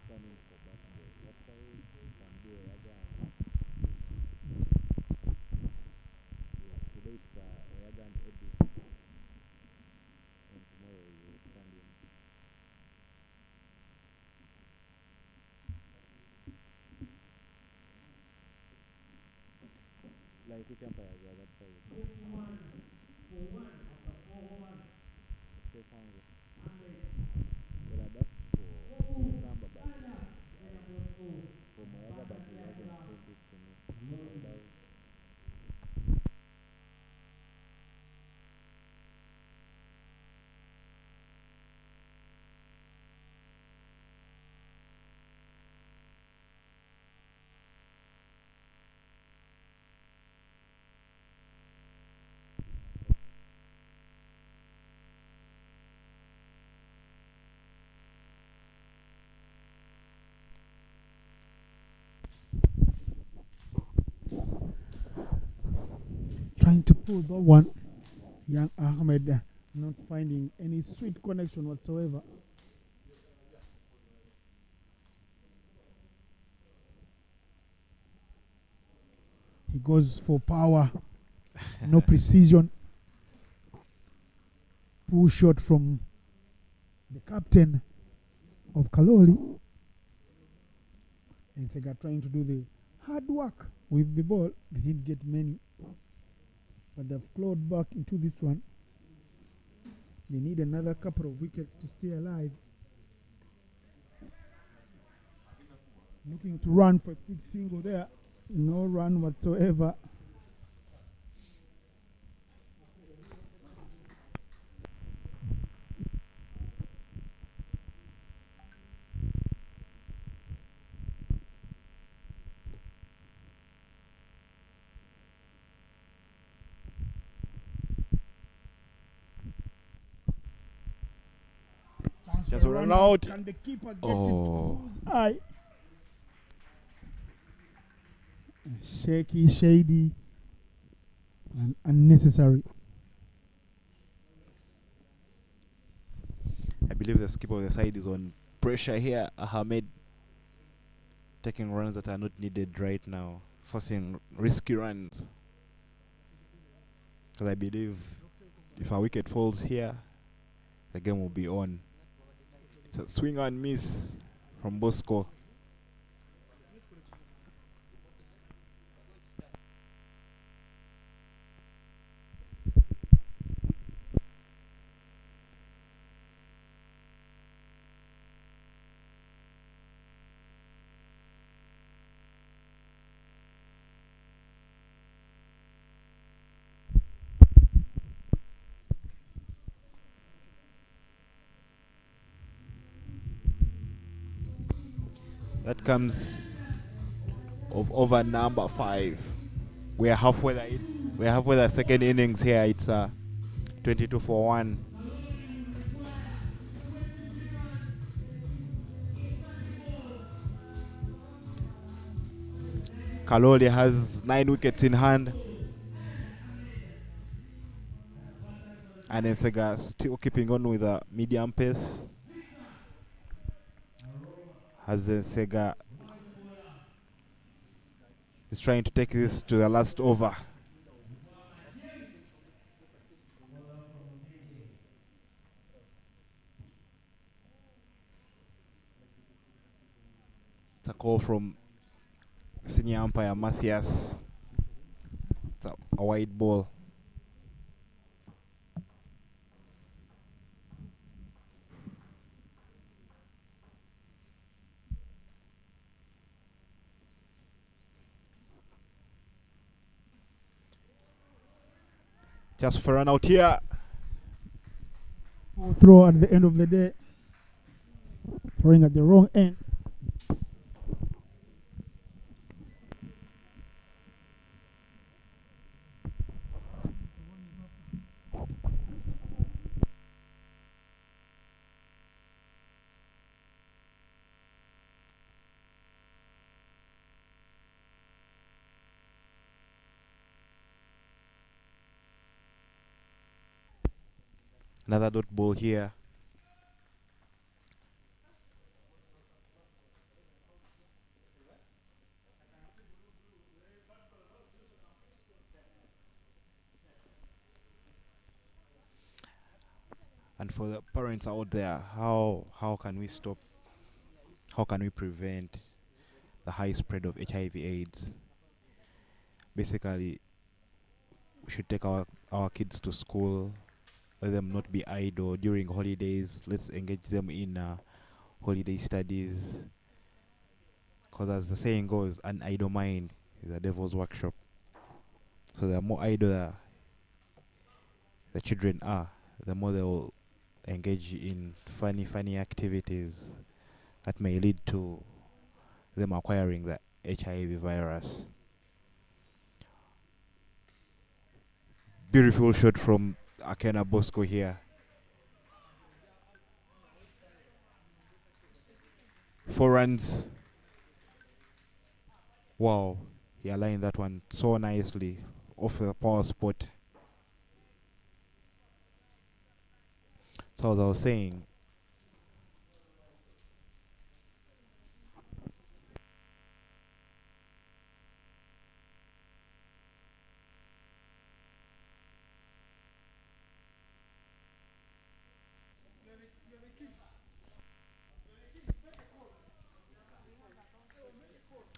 S2: stand in for Batball. That's why we can do Ayaga. Yes, today it's Ayaga and Eddie, and tomorrow we will stand in. Like which umpires are that side? Well, that's for his number, but for Moyaga, but he hasn't sent it to me.
S1: Trying to pull that one. Young Ahmed not finding any sweet connection whatsoever. He goes for power, no precision. Pull shot from the captain of Kalooli. Ensega trying to do the hard work with the ball. They didn't get many, but they've clawed back into this one. They need another couple of wickets to stay alive. Looking to run for a quick single there. No run whatsoever.
S2: Just run out.
S1: Can the keeper get it to his eye? Shaky, shady. and unnecessary.
S2: I believe the skipper of the side is on pressure here. Ahmed taking runs that are not needed right now, forcing risky runs. Because I believe if a wicket falls here, the game will be on. It's a swing and miss from Bosco. That comes of over number 5. We're halfway the second innings here. It's 22 for 1. Kalooli has 9 wickets in hand. And Ensega still keeping on with a medium pace. As Ensega is trying to take this to the last over. It's a call from senior umpire Matthias. It's a wide ball. Just for run out here.
S1: Throw at the end of the day. Throwing at the wrong end.
S2: Another dot ball here. And for the parents out there, how can we stop? How can we prevent the high spread of HIV/AIDS? Basically, we should take our kids to school. Let them not be idle during holidays. Let's engage them in holiday studies. Because as the saying goes, an idle mind is a devil's workshop. So the more idle the children are, the more they will engage in funny activities that may lead to them acquiring the HIV virus. Beautiful shot from Akena Bosco here. 4 runs. Wow, he aligned that one so nicely off the power spot. So as I was saying,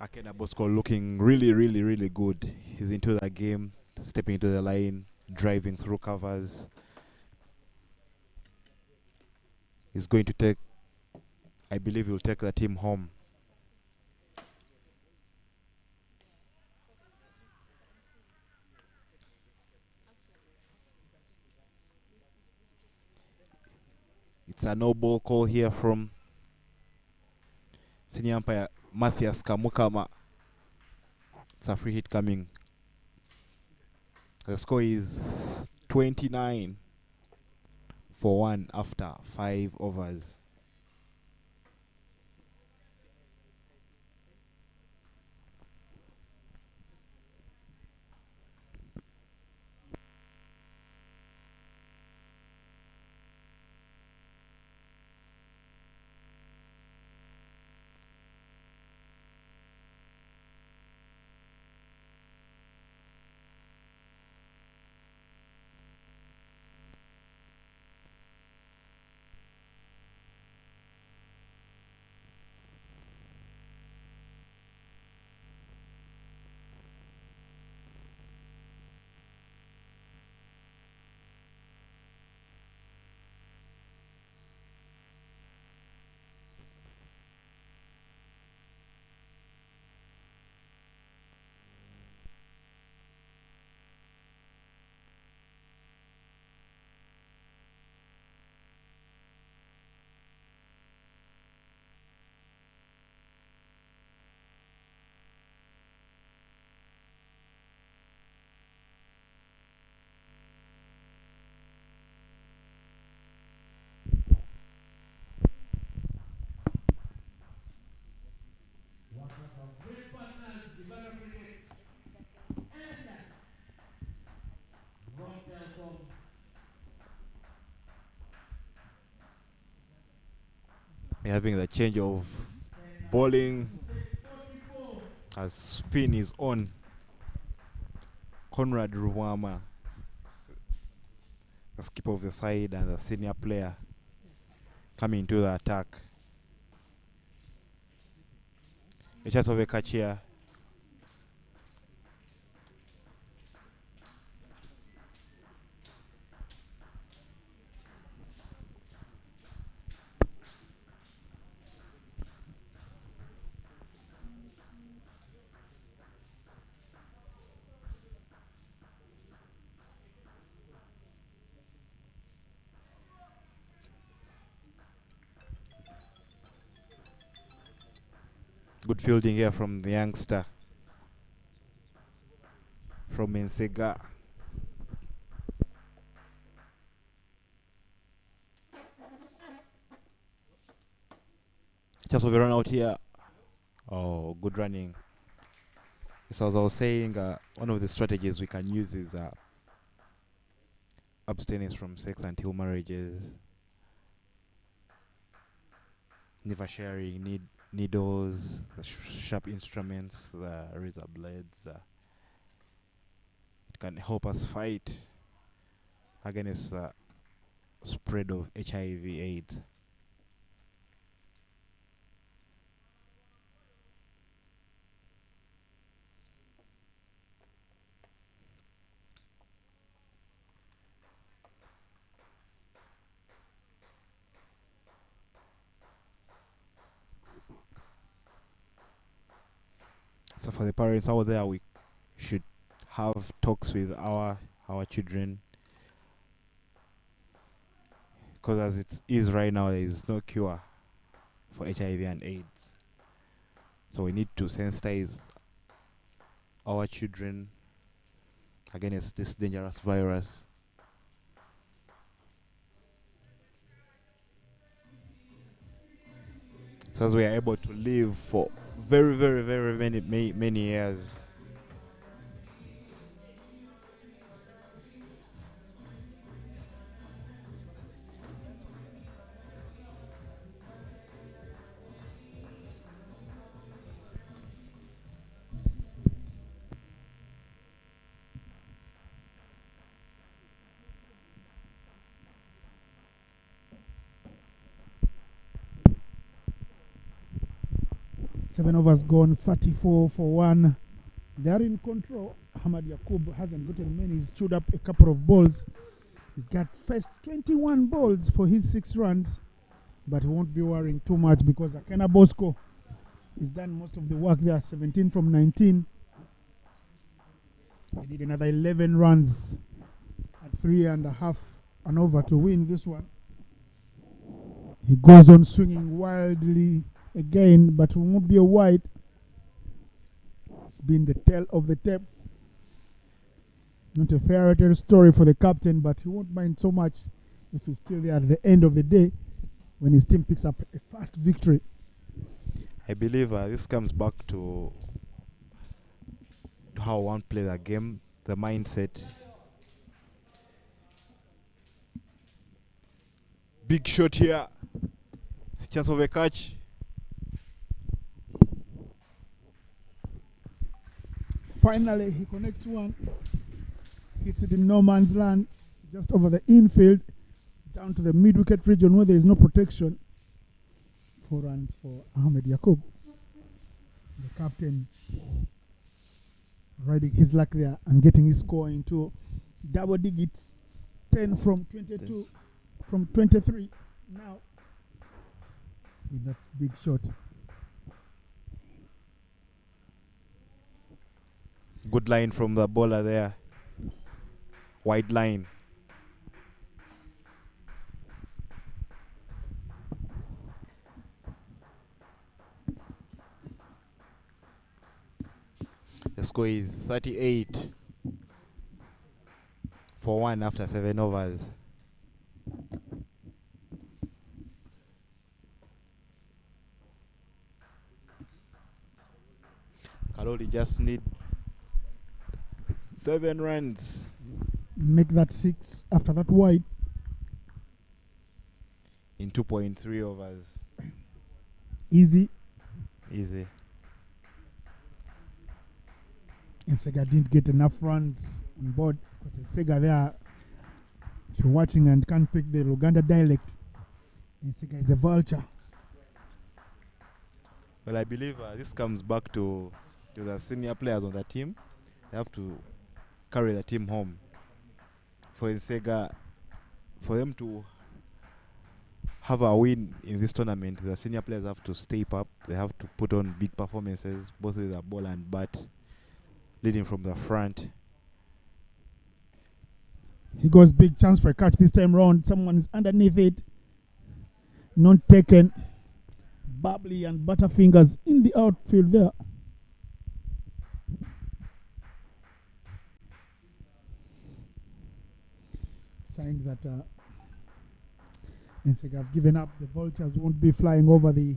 S2: Akena Bosco looking really good. He's into the game, stepping into the line, driving through covers. He's going to take, I believe he'll take the team home. It's a no ball call here from senior umpire Matthias Kamukama. It's a free hit coming. The score is 29 for 1 after 5 overs. We're having the change of bowling as spin is on. Conrad Ruwama, the skipper of the side and the senior player, coming into the attack. A chance of a catch here. Good fielding here from the youngster from Ensega. Just of a run out here. Oh, good running. So as I was saying, one of the strategies we can use is abstinence from sex until marriages. Never sharing needles, the sharp instruments, the razor blades. It can help us fight against the spread of HIV/AIDS. So for the parents out there, we should have talks with our children, because as it is right now, there is no cure for HIV and AIDS. So we need to sensitize our children against this dangerous virus. So as we are able to live for very, very, very many years.
S1: Seven overs gone, 34 for 1. They are in control. Ahmad Yakub hasn't gotten many. He's chewed up a couple of balls. He's got first 21 balls for his 6 runs. But he won't be worrying too much because Akena Bosco has done most of the work there. 17 from 19. He did another 11 runs at 3.5 and over to win this one. He goes on swinging wildly again, but it won't be a wide. It's been the tale of the tape. Not a fairy tale story for the captain, but he won't mind so much if he's still there at the end of the day when his team picks up a fast victory.
S2: I believe this comes back to how one plays a game, the mindset. Big shot here. It's a chance of a catch.
S1: Finally, he connects one. Hits it in no man's land, just over the infield, down to the mid-wicket region where there is no protection. 4 runs for Ahmed Yakub. The captain riding his luck there and getting his score into double digits. 10 from 22, from 23 now. With that big shot.
S2: Good line from the bowler there. Wide line. The score is 38 for 1 after 7 overs. Kalooli just need 7 runs.
S1: Make that 6 after that wide.
S2: In 2.3 overs.
S1: Easy.
S2: Easy.
S1: Ensega didn't get enough runs on board because Ensega there, if you're watching and can't pick the Luganda dialect, Ensega is a vulture.
S2: Well, I believe this comes back to the senior players on the team. They have to carry the team home. For Ensega, for them to have a win in this tournament, the senior players have to step up. They have to put on big performances, both with the ball and bat, leading from the front.
S1: He goes big chance for a catch this time round. Someone is underneath it. Not taken. Bubbly and Butterfingers in the outfield there. Signed that Ensega have given up. The Vultures won't be flying over the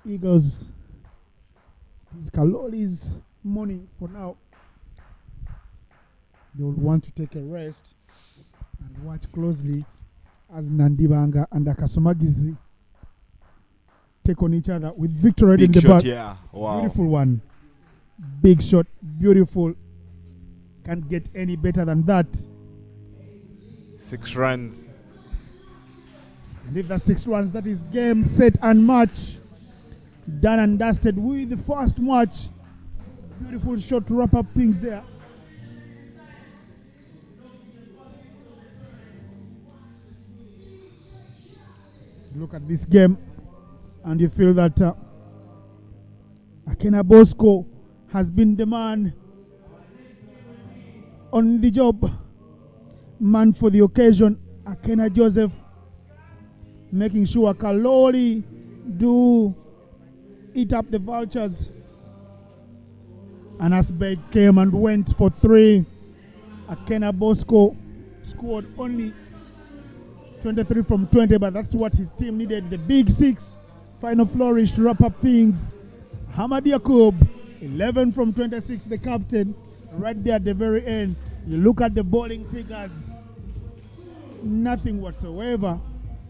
S1: Eagles. This Kalooli's morning for now. They will want to take a rest and watch closely as Nandibanga and Akasomagizi take on each other with victory in the back.
S2: Yeah. Wow.
S1: Beautiful one. Big shot. Beautiful. Can't get any better than that.
S2: 6 runs.
S1: And if that's 6 runs, that is game, set, and match. Done and dusted with the first match. Beautiful shot to wrap up things there. Look at this game, and you feel that Akena Bosco has been the man on the job, man for the occasion. Akena Joseph making sure Kalooli do eat up the Vultures. And Asbeg came and went for 3. Akena Bosco scored only 23 from 20, but that's what his team needed. The big 6 final flourish to wrap up things. Hamad Yakub, 11 from 26, the captain, right there at the very end. You look at the bowling figures, nothing whatsoever.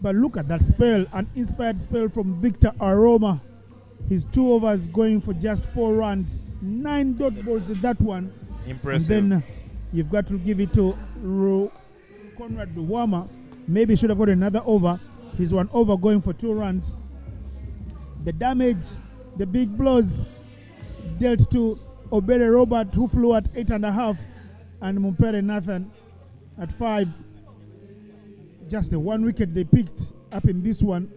S1: But look at that spell, an inspired spell from Victor Aroma. His 2 overs going for just 4 runs, 9 dot balls in that one.
S2: Impressive.
S1: And then you've got to give it to Conrad Duwama. Maybe should have got another over. He's 1 over going for 2 runs. The damage, the big blows dealt to Obere Robert, who flew at 8.5, and Mumpere Nathan at 5. Just the 1 wicket they picked up in this one.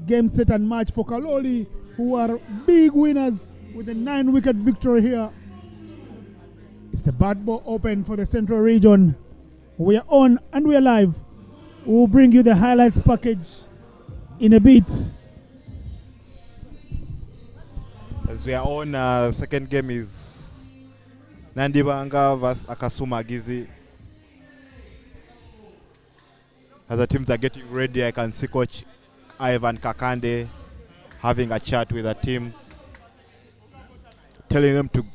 S1: Game, set, and match for Kalooli, who are big winners with a 9-wicket victory here. It's the Batball Open for the Central Region. We are on and we are live. We'll bring you the highlights package in a bit.
S2: As we are on, the second game is Nandibanga vs Akasuma Gizi. As the teams are getting ready, I can see Coach Ivan Kakande having a chat with the team, telling them to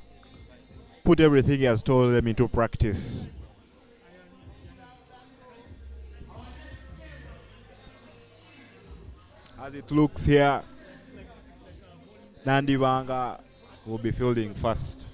S2: put everything he has told them into practice. As it looks here, Nandibanga will be fielding first.